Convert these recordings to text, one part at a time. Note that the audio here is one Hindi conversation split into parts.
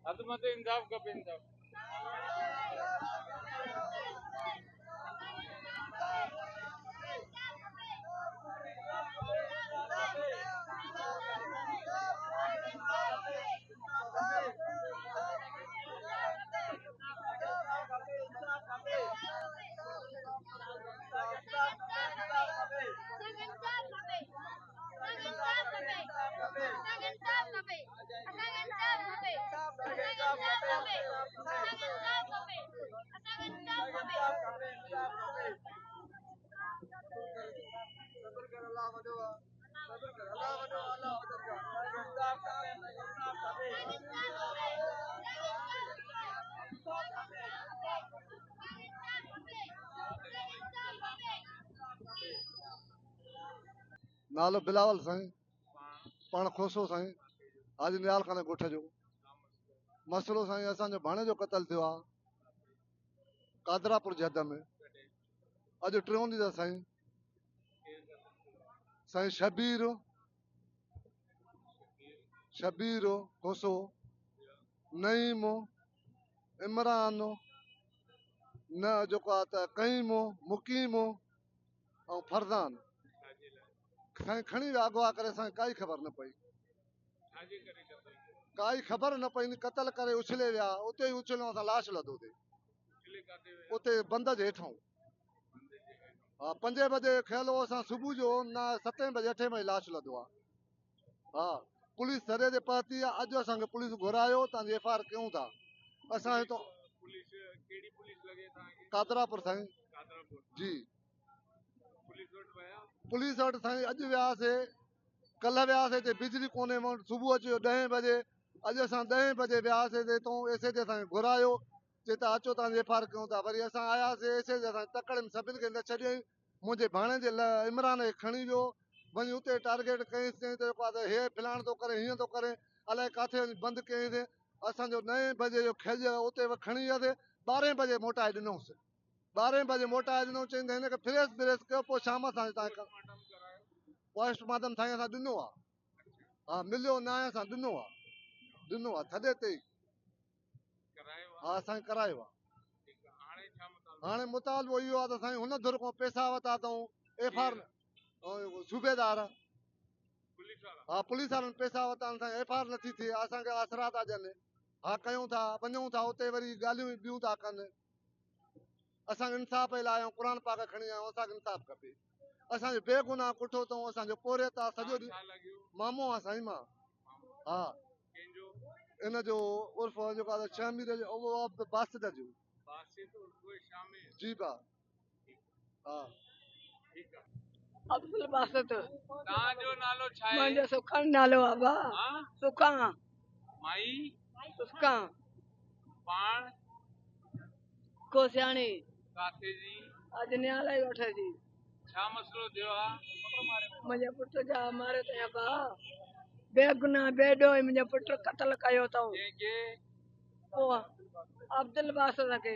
अदमत इंसाफ का इंसाफ नालो बिलावल साईं, पाण खोसो साईं, हाजी निहाल खाने ॻोठ जो। मसइलो साईं असांजो भाणे जो क़तल थियो आहे कादरापुर जे हद में। अॼु टियों ॾींहुं आहे साईं। साईं शबीर खोसो, नईम, इमरान, न जेको आहे त कईम, मुकीम ऐं फरज़ान साईं खणी विया अगवा करे। साईं काई ख़बर न पई, काई ख़बर न पई। क़तल करे उछले विया, उते ई उछलियो असां लाश लधोसीं उते बंद जे हेठां। हा 5 बजे ख्याल हो असां सुबुह जो न 7 बजे 8 बजे लाश लधो आहे। हा पुलिस सरे ते पहुती आहे। अॼु असांखे पुलिस घुरायो, तव्हांजी FIR कयूं था। असां हितां कादरापुर साईं जी पुलिस वटि साईं अॼु वियासीं, कल्ह वियासीं हिते बिजली कोन्हे, सुबुह अची वियो 10 बजे। अॼु असां 10 बजे वियासीं हितां एसे ते असांखे घुरायो, चए त अचो तव्हांजी FIR कयूं था। वरी असां आयासीं एसे ते असां तकड़ि में सभिनि खे न छॾियईं। मुंहिंजे भाणे जे इमरान खे खणी वियो, वञी उते टारगेट कईंसि, चईं त जेको आहे हे फिलाण थो करे, हीअं थो करे, अलाए किथे वञी बंदि कईंसि। असांजो 9 बजे जो खेल उते खणी वियासीं, 12 बजे मोटाए ॾिनोसि। 12 बजे मोटाए ॾिनो, चईं त हिनखे फ्रेश कयो, पोइ शाम सां तव्हां पोस्टमार्टम साईं असां ॾिनो आहे। हा मिलियो न आहे, असां ॾिनो आहे थधे ते ई। हा साईं करायो आहे। हाणे मुतालबो इहो आहे त साईं हुन धुर खां पैसा वरिता अथऊं FIR सूबेदार। हा पुलिस वारनि पैसा वरिता आहिनि साईं, FIR नथी थिए। असांखे असरा था ॾियनि। हा कयूं था, वञूं था उते, वरी ॻाल्हियूं ॿियूं था कनि। असांखे इंसाफ़ लाइ आहियूं, क़ुर पाक खणी आहियूं, असांखे इंसाफ़ खपे। असांजो बेगुनाह कुठो अथऊं, असांजो पोरे था सॼो ॾींहुं। मामो आहे साईं मां। हा इन जो उर्फ जेको आहे शामिर जो बासित जो जी बा। हा अब्दुल बासित। तव्हांजो नालो छा आहे? मुंहिंजो सुखन नालो आहे बा। सुखा माई सुखा पाण कोसियाणी काथे जी? अॼु निहाल ई वठे जी। छा मसलो थियो आहे? मुंहिंजे पुट जा मारे ते बा, बेगुनाह बेडो मुंहिंजो पुट क़तल कयो अथऊं। अब्दुल बासित खे।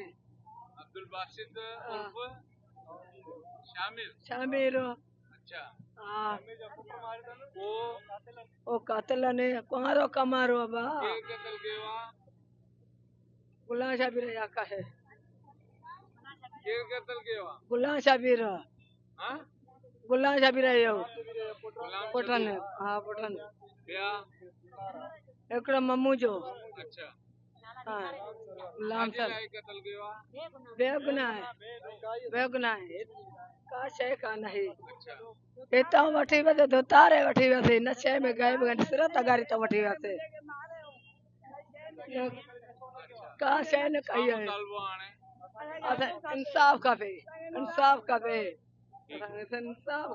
अब्दुल बासित उर्फ शामिर। अच्छा हा वो कातिल ने कुंवारो कमारो बा। केर कत्ल कयो आहे? गुलाम शाबिर या काहे? केर कत्ल कयो आहे? गुलाम शाबिर। हां गुलाम शाबिर यो पुटन। हा पुटन। ॿिया? हिकिड़ो मम्मू जो। अच्छा हा गुलाम छाजे लाइ कत्ल कयो आहे? बेगुनाह का शइ कान आहे। अच्छा हितां वठी वियो तो तारे वठी वियोसीं, नशे में गायब सिर तगारी तो वठी वियोसीं। का शइ न कई आहे। इंसाफ खपे, इंसाफ खपे, इंसाफ